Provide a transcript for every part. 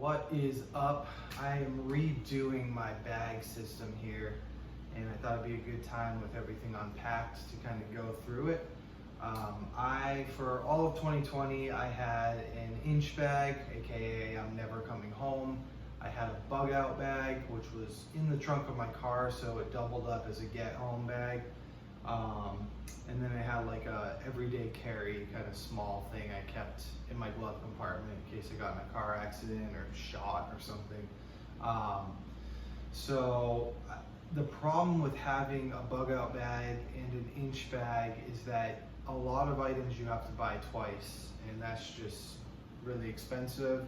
What is up? I am redoing my bag system here, and I thought it'd be a good time with everything unpacked to kind of go through it. For all of 2020, I had an inch bag, aka I'm never coming home. I had a bug out bag, which was in the trunk of my car, so it doubled up as a get home bag. And then I had like a everyday carry kind of small thing I kept in my glove compartment in case I got in a car accident or shot or something. So the problem with having a bug out bag and an inch bag is that a lot of items you have to buy twice, and that's just really expensive.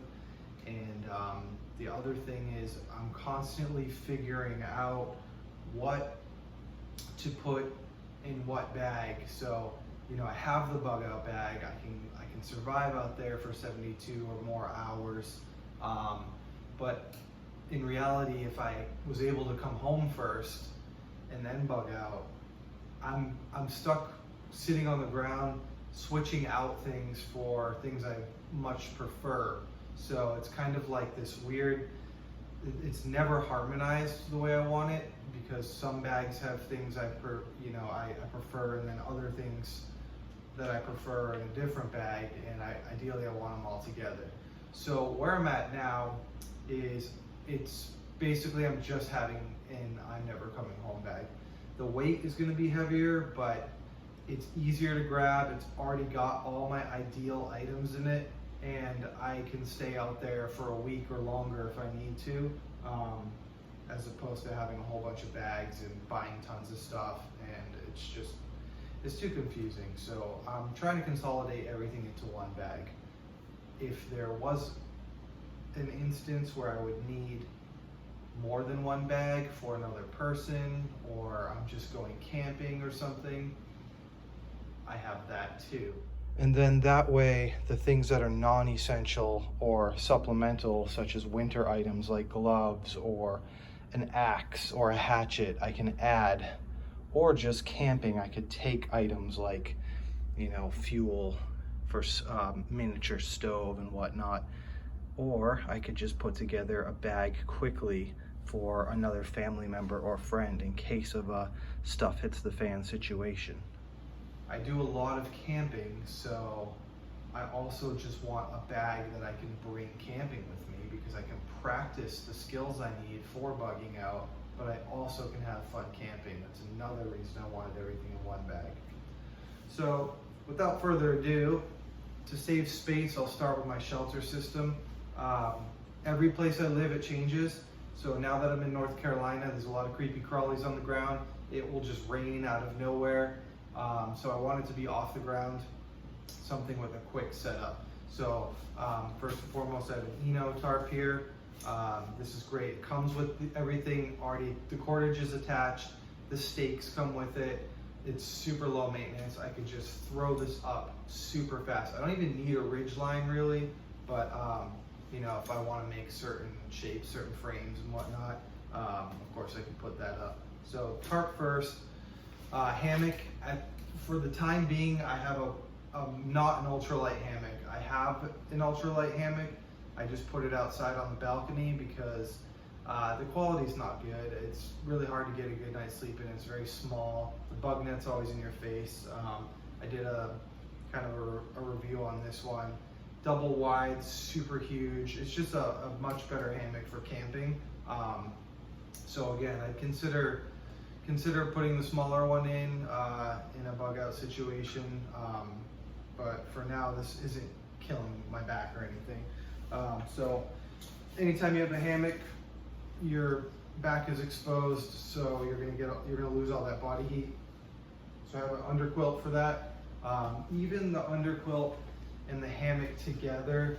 And the other thing is I'm constantly figuring out what to put in what bag. So, you know, I have the bug out bag. I can survive out there for 72 or more hours. But in reality, if I was able to come home first and then bug out, I'm stuck sitting on the ground, switching out things for things I much prefer. So it's kind of like this weird, it's never harmonized the way I want it, because some bags have things I prefer, and then other things that I prefer in a different bag, and ideally I want them all together. So where I'm at now is it's basically I'm just having an I'm never coming home bag. The weight is going to be heavier, but it's easier to grab. It's already got all my ideal items in it, and I can stay out there for a week or longer if I need to, as opposed to having a whole bunch of bags and buying tons of stuff, and it's too confusing. So I'm trying to consolidate everything into one bag. If there was an instance where I would need more than one bag for another person, or I'm just going camping or something, I have that too. And then that way, the things that are non-essential or supplemental, such as winter items like gloves or an axe or a hatchet, I can add. Or just camping, I could take items like, you know, fuel for miniature stove and whatnot. Or I could just put together a bag quickly for another family member or friend in case of a stuff hits the fan situation. I do a lot of camping, so I also just want a bag that I can bring camping with me, because I can practice the skills I need for bugging out, but I also can have fun camping. That's another reason I wanted everything in one bag. So without further ado, to save space, I'll start with my shelter system. Every place I live, it changes. So now that I'm in North Carolina, there's a lot of creepy crawlies on the ground. It will just rain out of nowhere. So I want it to be off the ground, something with a quick setup. So first and foremost, I have an Eno tarp here. This is great. It comes with everything already. The cordage is attached. The stakes come with it. It's super low maintenance. I could just throw this up super fast. I don't even need a ridge line really, but you know, if I want to make certain shapes, certain frames and whatnot, of course I can put that up. So tarp first. Hammock, for the time being, I have not an ultralight hammock. I have an ultralight hammock. I just put it outside on the balcony because the quality's not good. It's really hard to get a good night's sleep in. It's very small. The bug net's always in your face. I did a kind of a review on this one. Double wide, super huge. It's just a much better hammock for camping. So again, I'd consider putting the smaller one in a bug out situation, but for now this isn't killing my back or anything. So anytime you have a hammock, your back is exposed, so you're gonna lose all that body heat. So I have an underquilt for that. Even the underquilt and the hammock together,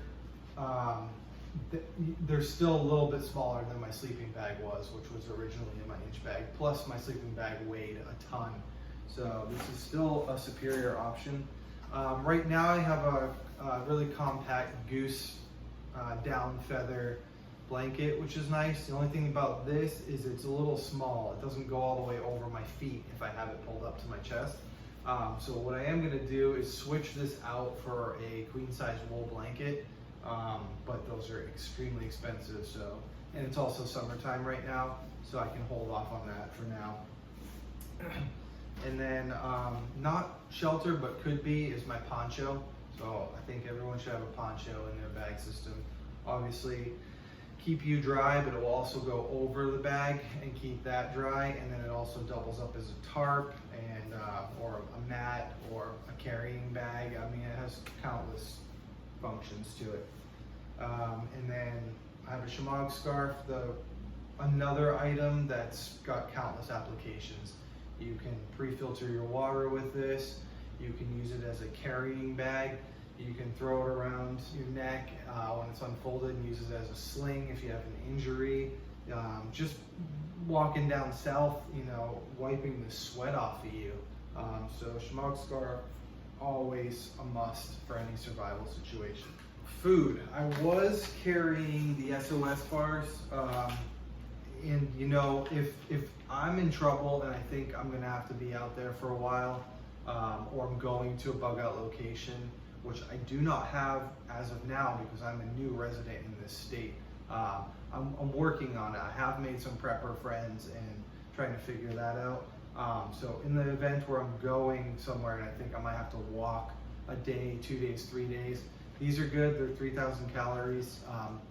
they're still a little bit smaller than my sleeping bag was, which was originally in my inch bag. Plus my sleeping bag weighed a ton. So this is still a superior option. Right now I have a really compact goose down feather blanket, which is nice. The only thing about this is it's a little small. It doesn't go all the way over my feet if I have it pulled up to my chest. So what I am gonna do is switch this out for a queen size wool blanket. but those are extremely expensive. So, and it's also summertime right now, so I can hold off on that for now. And then not shelter, but could be, is my poncho. So I think everyone should have a poncho in their bag system. Obviously, keep you dry, but it will also go over the bag and keep that dry. And then it also doubles up as a tarp and or a mat or a carrying bag. I mean, it has countless functions to it. And then I have a shamag scarf, another item that's got countless applications. You can pre-filter your water with this. You can use it as a carrying bag. You can throw it around your neck when it's unfolded and use it as a sling if you have an injury. Just walking down south, you know, wiping the sweat off of you. So shamag scarf, always a must for any survival situation. Food, I was carrying the SOS bars. And you know, if I'm in trouble and I think I'm gonna have to be out there for a while, or I'm going to a bug out location, which I do not have as of now because I'm a new resident in this state. I'm working on it. I have made some prepper friends and trying to figure that out. So in the event where I'm going somewhere and I think I might have to walk a day, 2 days, 3 days, these are good. They're 3,000 calories.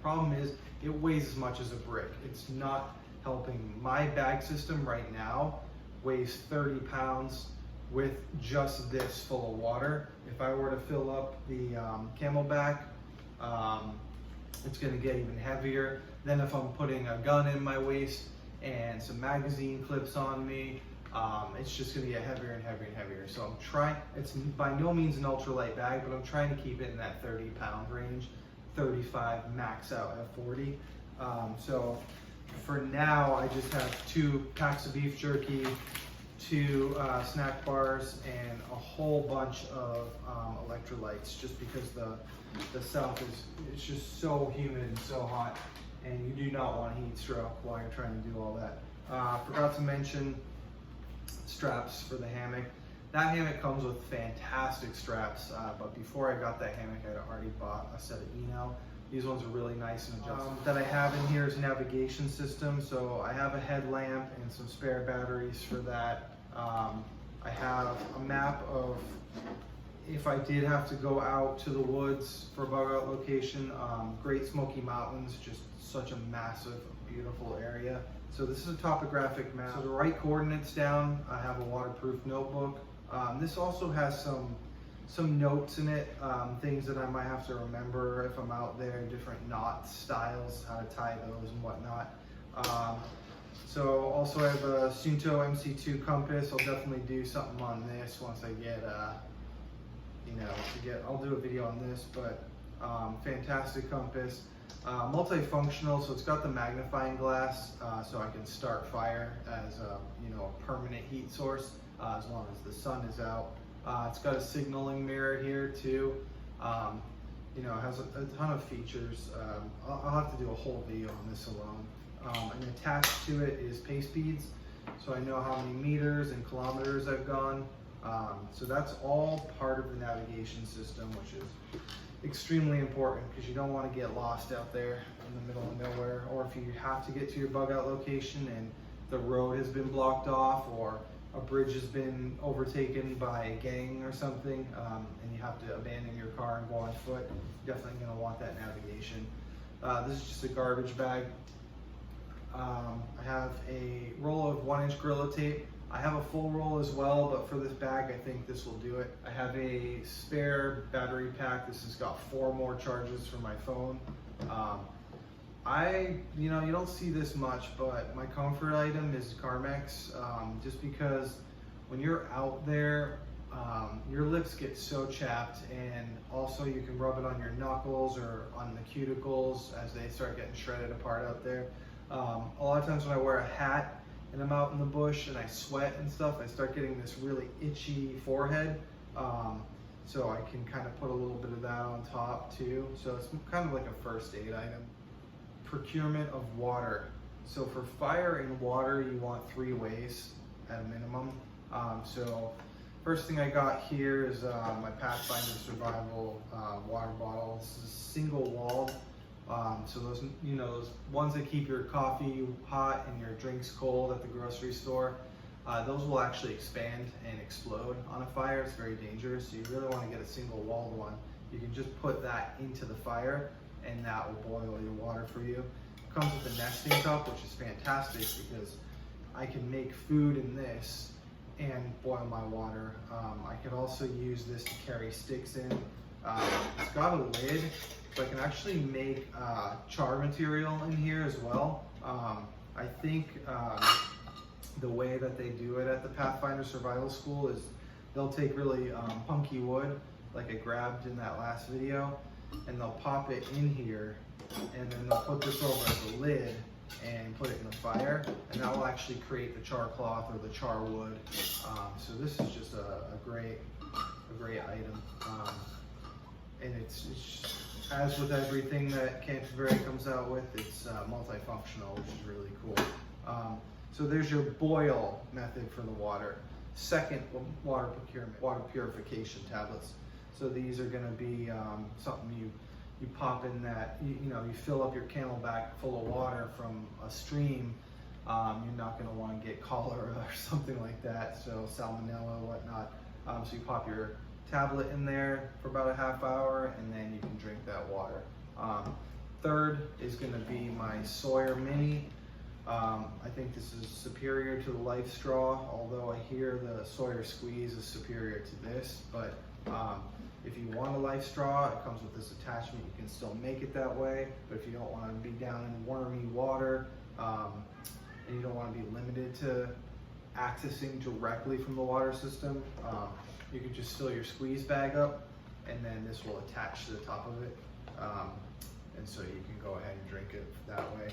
Problem is, it weighs as much as a brick. It's not helping. My bag system right now weighs 30 pounds with just this full of water. If I were to fill up the Camelback, it's gonna get even heavier. Then if I'm putting a gun in my waist and some magazine clips on me, it's just gonna get heavier and heavier and heavier. So I'm trying, it's by no means an ultralight bag, but I'm trying to keep it in that 30-pound range, 35, max out at 40. So for now, I just have 2 packs of beef jerky, 2 snack bars, and a whole bunch of electrolytes, just because the south it's just so humid and so hot, and you do not want heat stroke while you're trying to do all that. Forgot to mention straps for the hammock. That hammock comes with fantastic straps, but before I got that hammock, I had already bought a set of Eno. These ones are really nice and adjustable. That I have in here is navigation system. So I have a headlamp and some spare batteries for that. I have a map of if I did have to go out to the woods for a bug out location. Great Smoky Mountains, just such a massive, beautiful area. So this is a topographic map. So to write coordinates down, I have a waterproof notebook. This also has some notes in it, things that I might have to remember if I'm out there, different knot styles, how to tie those and whatnot. So also I have a Sunto MC2 compass. I'll definitely do something on this once I get, I'll do a video on this, but fantastic compass. Multifunctional, so it's got the magnifying glass, so I can start fire as a permanent heat source as long as the sun is out. It's got a signaling mirror here too. It has a ton of features. I'll have to do a whole video on this alone. And attached to it is pace beads, so I know how many meters and kilometers I've gone. So that's all part of the navigation system, which is extremely important because you don't want to get lost out there in the middle of nowhere, or if you have to get to your bug out location and the road has been blocked off or a bridge has been overtaken by a gang or something, and you have to abandon your car and go on foot, you're definitely going to want that navigation. This is just a garbage bag. I have a roll of 1-inch Gorilla Tape. I have a full roll as well, but for this bag, I think this will do it. I have a spare battery pack. This has got 4 more charges for my phone. You don't see this much, but my comfort item is Carmex, just because when you're out there, your lips get so chapped, and also you can rub it on your knuckles or on the cuticles as they start getting shredded apart out there. A lot of times when I wear a hat and I'm out in the bush and I sweat and stuff, I start getting this really itchy forehead. So I can kind of put a little bit of that on top too. So it's kind of like a first aid item. Procurement of water. So for fire and water, you want 3 ways at a minimum. So First thing I got here is my Pathfinder Survival water bottle. This is single walled. So those, those ones that keep your coffee hot and your drinks cold at the grocery store, those will actually expand and explode on a fire. It's very dangerous. So you really want to get a single walled one. You can just put that into the fire and that will boil your water for you. It comes with a nesting cup, which is fantastic because I can make food in this and boil my water. I could also use this to carry sticks in. It's got a lid, so I can actually make char material in here as well. I think the way that they do it at the Pathfinder Survival School is they'll take really punky wood, like I grabbed in that last video, and they'll pop it in here, and then they'll put this over as a lid and put it in the fire, and that will actually create the char cloth or the char wood. So this is just a great item, and it's as with everything that Canterbury comes out with, it's multifunctional, which is really cool. So there's your boil method for the water. Second, water procurement, water purification tablets. So these are going to be something you pop in that, you fill up your Camelback full of water from a stream. You're not going to want to get cholera or something like that, so salmonella, whatnot. So you pop your tablet in there for about a half hour, and then you can drink that water. Third is going to be my Sawyer Mini. I think this is superior to the Life Straw, although I hear the Sawyer Squeeze is superior to this. But if you want a Life Straw, it comes with this attachment. You can still make it that way. But if you don't want to be down in wormy water, and you don't want to be limited to accessing directly from the water system, you can just fill your squeeze bag up, and then this will attach to the top of it. And so you can go ahead and drink it that way.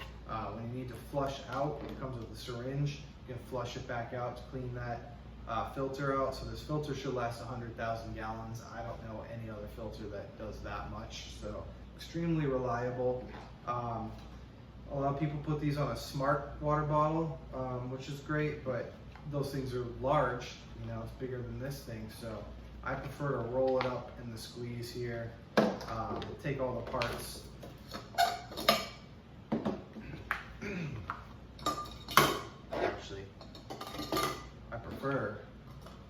When you need to flush out, it comes with a syringe. You can flush it back out to clean that filter out. So this filter should last 100,000 gallons. I don't know any other filter that does that much. So extremely reliable. A lot of people put these on a smart water bottle, which is great, but those things are large. It's bigger than this thing. So I prefer to roll it up in the squeeze here, take all the parts. Actually, I prefer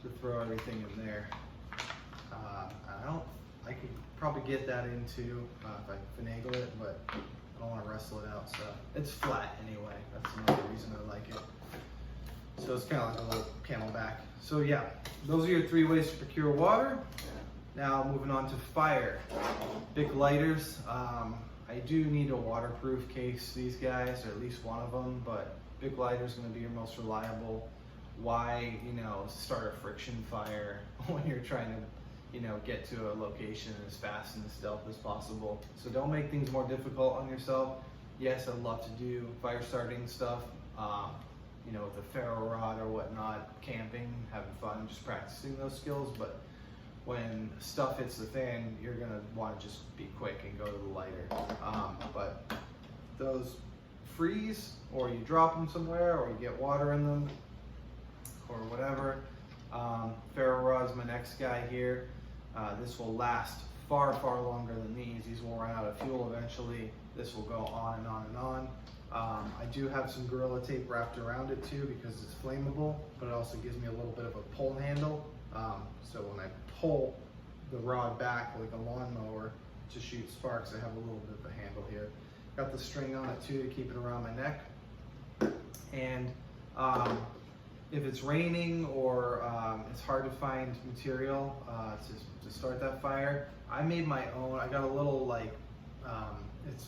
to throw everything in there. I could probably get that into if I finagle it, but I don't want to wrestle it out. So it's flat anyway. That's another reason I like it. So it's kind of like a little Camelback. So yeah, those are your 3 ways to procure water. Now moving on to fire. Big lighters. I do need a waterproof case, these guys, or at least one of them, but Big lighter is going to be your most reliable. Why, start a friction fire when you're trying to, get to a location as fast and as stealth as possible. So don't make things more difficult on yourself. Yes, I'd love to do fire starting stuff, with a ferro rod or whatnot, camping, having fun, just practicing those skills. But when stuff hits the fan, you're gonna want to just be quick and go to the lighter. But those freeze, or you drop them somewhere, or you get water in them, or whatever. Ferro rod is my next guy here. This will last far, far longer than these. These will run out of fuel eventually. This will go on and on and on. I do have some Gorilla Tape wrapped around it too because it's flammable, but it also gives me a little bit of a pull handle. So when I pull the rod back like a lawnmower to shoot sparks, I have a little bit of a handle here. Got the string on it too to keep it around my neck. And if it's raining or it's hard to find material to start that fire, I made my own. I got a little it's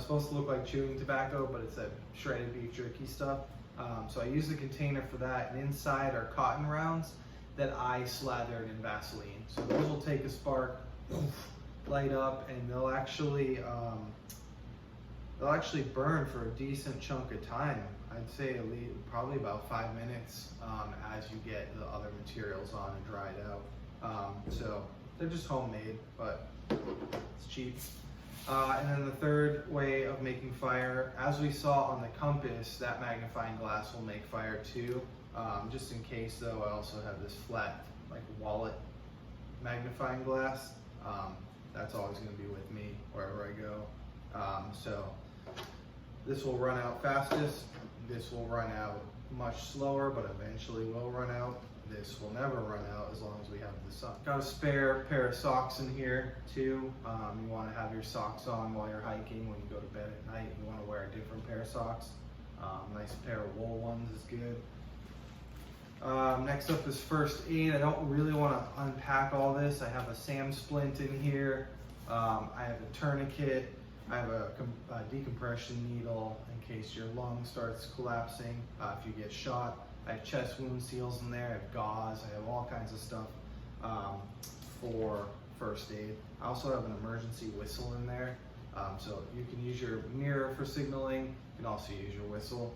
supposed to look like chewing tobacco, but it's a shredded beef jerky stuff. So I used a container for that, and inside are cotton rounds that I slathered in Vaseline. So those will take a spark, light up, and they'll actually burn for a decent chunk of time. I'd say at least probably about 5 minutes as you get the other materials on and dried out. So they're just homemade, but it's cheap. And then the third way of making fire, as we saw on the compass, that magnifying glass will make fire too. Just in case though, I also have this flat like wallet magnifying glass. That's always going to be with me wherever I go. So this will run out fastest. This will run out much slower, but eventually will run out. This will never run out as long as we have the sun. Got a spare pair of socks in here too. You want to have your socks on while you're hiking. When you go to bed at night, you want to wear a different pair of socks. Nice pair of wool ones is good. Next up is first aid. I don't really want to unpack all this. I have a SAM splint in here. I have a tourniquet. I have a decompression needle in case your lung starts collapsing, if you get shot. I have chest wound seals in there. I have gauze. I have all kinds of stuff for first aid. I also have an emergency whistle in there. So you can use your mirror for signaling. You can also use your whistle.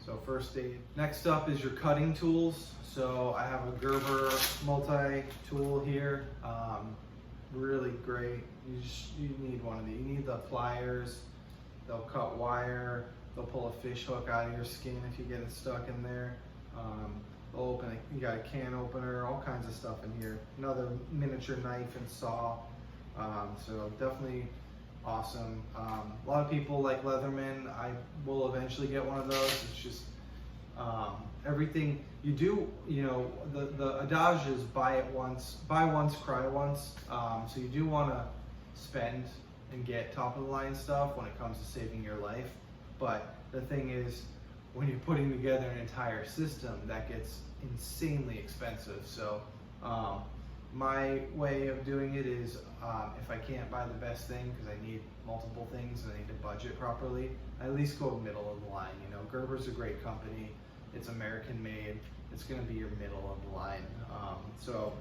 So first aid. Next up is your cutting tools. So I have a Gerber multi-tool here. Really great. You need one of these. You need the pliers. They'll cut wire. They'll pull a fish hook out of your skin if you get it stuck in there. They'll open it. You got a can opener, all kinds of stuff in here. Another miniature knife and saw. So definitely awesome. A lot of people like Leatherman. I will eventually get one of those. It's just everything you do, the adage is buy once, cry once. So you do want to spend and get top of the line stuff when it comes to saving your life. But the thing is, when you're putting together an entire system, that gets insanely expensive. So my way of doing it is, if I can't buy the best thing because I need multiple things and I need to budget properly, I at least go middle of the line. Gerber's a great company. It's American made. It's going to be your middle of the line. So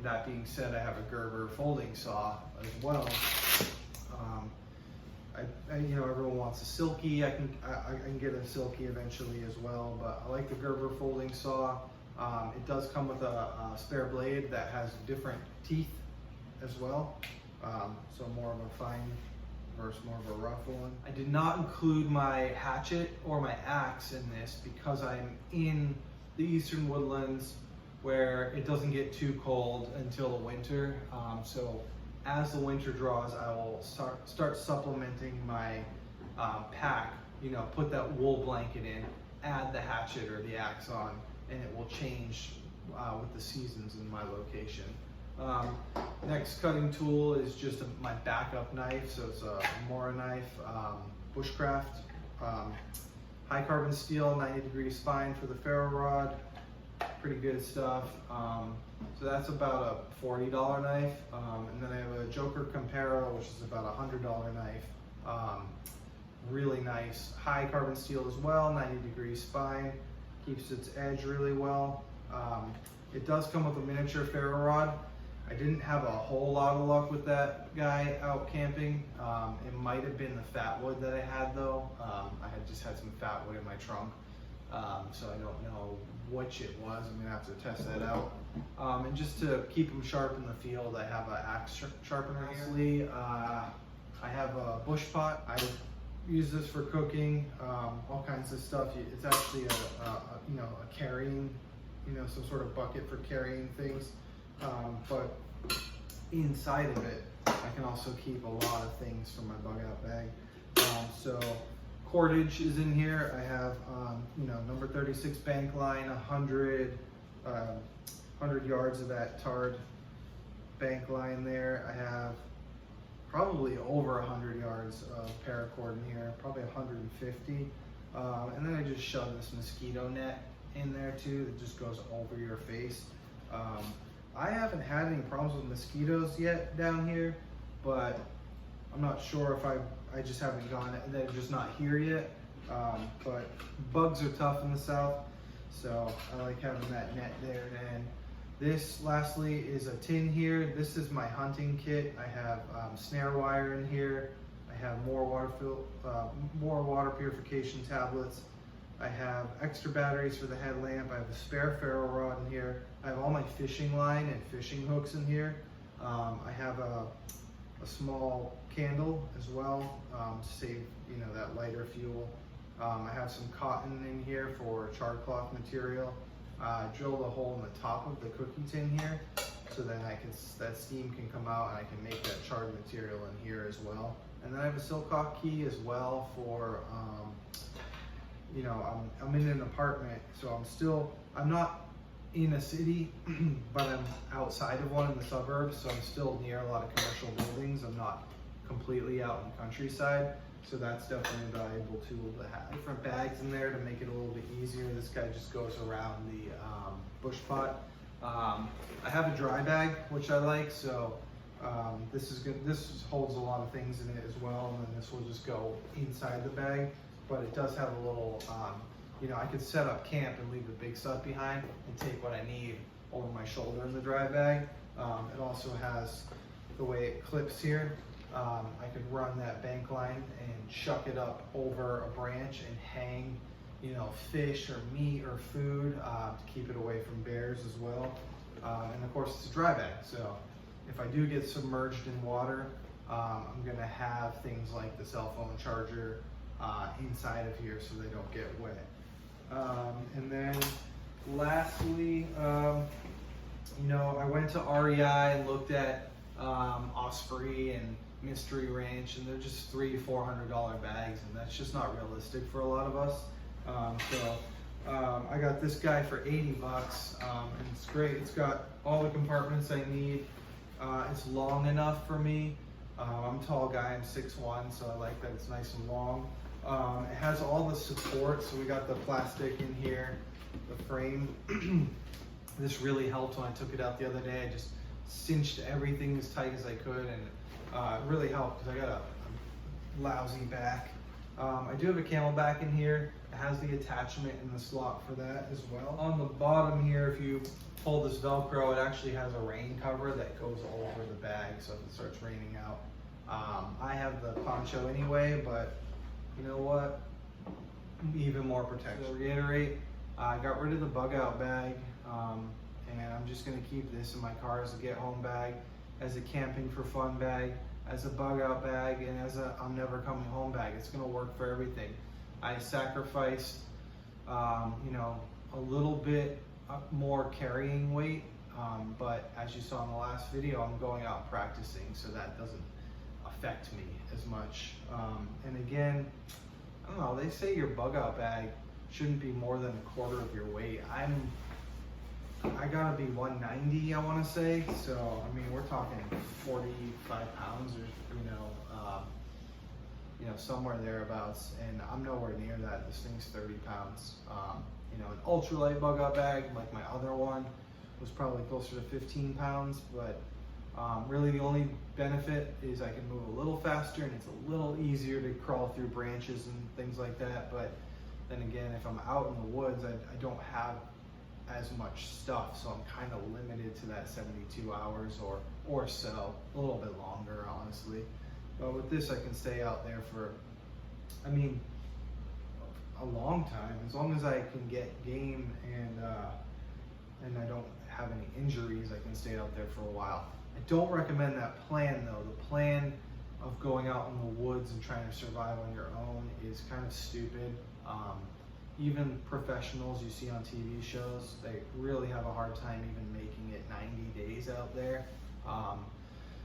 that being said, I have a Gerber folding saw as well. Everyone wants a silky. I can get a silky eventually as well, but I like the Gerber folding saw. It does come with a spare blade that has different teeth as well. So more of a fine versus more of a rough one. I did not include my hatchet or my axe in this because I'm in the eastern woodlands where it doesn't get too cold until the winter. So as the winter draws, I will start supplementing my pack. Put that wool blanket in, add the hatchet or the axe on, and it will change with the seasons in my location. Next cutting tool is just my backup knife. So it's a Mora knife, bushcraft, high carbon steel, 90-degree spine for the ferro rod. Pretty good stuff. So that's about a $40 knife. And then I have a Joker Comparo, which is about a $100 knife. Really nice, high carbon steel as well, 90-degree spine, keeps its edge really well. It does come with a miniature ferro rod. I didn't have a whole lot of luck with that guy out camping. It might have been the fat wood that I had though. I had just had some fat wood in my trunk. So I don't know which it was. I'm gonna have to test that out. And just to keep them sharp in the field, I have an axe sharpener here. I have a bush pot. I use this for cooking, all kinds of stuff. It's actually a carrying, some sort of bucket for carrying things. But inside of it, I can also keep a lot of things from my bug out bag. So cordage is in here. I have, number 36 bank line, 100 yards of that tarred bank line there. I have probably over 100 yards of paracord in here, probably 150. And then I just shove this mosquito net in there too that just goes over your face. I haven't had any problems with mosquitoes yet down here, but I'm not sure if I just haven't gone, they're just not here yet. But bugs are tough in the south, so I like having that net there. And this lastly is a tin here. This is my hunting kit. I have snare wire in here. I have more water purification tablets. I have extra batteries for the headlamp. I have a spare ferro rod in here. I have all my fishing line and fishing hooks in here. I have a small candle as well to save that lighter fuel. I have some cotton in here for charred cloth material. drilled a hole in the top of the cooking tin here, so then that steam can come out and I can make that charred material in here as well. And then I have a Silcock key as well for, you know, I'm in an apartment, so I'm not in a city, but I'm outside of one in the suburbs, so I'm still near a lot of commercial buildings. I'm not completely out in the countryside, so that's definitely a valuable tool to have. Different bags in there to make it a little bit easier. This guy just goes around the bush pot. I have a dry bag, which I like, so this is good. This holds a lot of things in it as well, and then this will just go inside the bag, but it does have a little, you know, I could set up camp and leave the big stuff behind and take what I need over my shoulder in the dry bag. It also has the way it clips here. I could run that bank line and chuck it up over a branch and hang, you know, fish or meat or food to keep it away from bears as well. And of course it's a dry bag, so if I do get submerged in water, I'm gonna have things like the cell phone charger inside of here so they don't get wet. And then lastly, you know, I went to REI and looked at Osprey and Mystery Ranch, and they're just $300-400 bags, and that's just not realistic for a lot of us. I got this guy for 80 bucks, and it's great. It's got all the compartments I need. It's long enough for me. I'm a tall guy, I'm 6'1", so I like that it's nice and long. It has all the support, so we got the plastic in here, the frame. This really helped when I took it out the other day. I just cinched everything as tight as I could, and it really helped because I got a lousy back. I do have a Camelback in here. It has the attachment in the slot for that as well. On the bottom here, if you pull this Velcro, it actually has a rain cover that goes over the bag, so if it starts raining out. I have the poncho anyway, but you know what? Even more protection. So to reiterate, I got rid of the bug out bag, and I'm just gonna keep this in my car as a get home bag, as a camping for fun bag, as a bug out bag, and as a I'm never coming home bag. It's gonna work for everything. I sacrificed, you know, a little bit more carrying weight, but as you saw in the last video, I'm going out practicing, so that doesn't affect me as much. And again, I don't know, they say your bug out bag shouldn't be more than a quarter of your weight. I gotta be 190, I wanna say, so I mean, we're talking 45 pounds or, you know, somewhere thereabouts, and I'm nowhere near that. This thing's 30 pounds. You know, an ultralight bug out bag, like my other one, was probably closer to 15 pounds, but really the only benefit is I can move a little faster, and it's a little easier to crawl through branches and things like that. But then again, if I'm out in the woods, I don't have as much stuff, so I'm kind of limited to that 72 hours or so, a little bit longer, honestly. But with this, I can stay out there for, I mean, a long time, as long as I can get game and I don't have any injuries. I can stay out there for a while. I don't recommend that plan though. The plan of going out in the woods and trying to survive on your own is kind of stupid. Even professionals you see on TV shows, they really have a hard time even making it 90 days out there.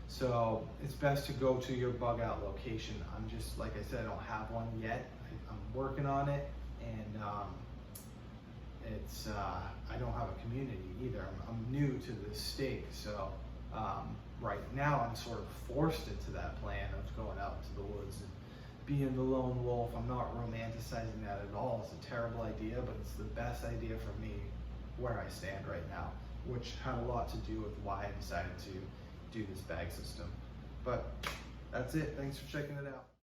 So it's best to go to your bug out location. I'm just, like I said, I don't have one yet. I'm working on it, and I don't have a community either. I'm new to this state, so right now I'm sort of forced into that plan of going out into the woods and being the lone wolf. I'm not romanticizing that at all. It's a terrible idea, but it's the best idea for me where I stand right now, which had a lot to do with why I decided to do this bag system. But that's it. Thanks for checking it out.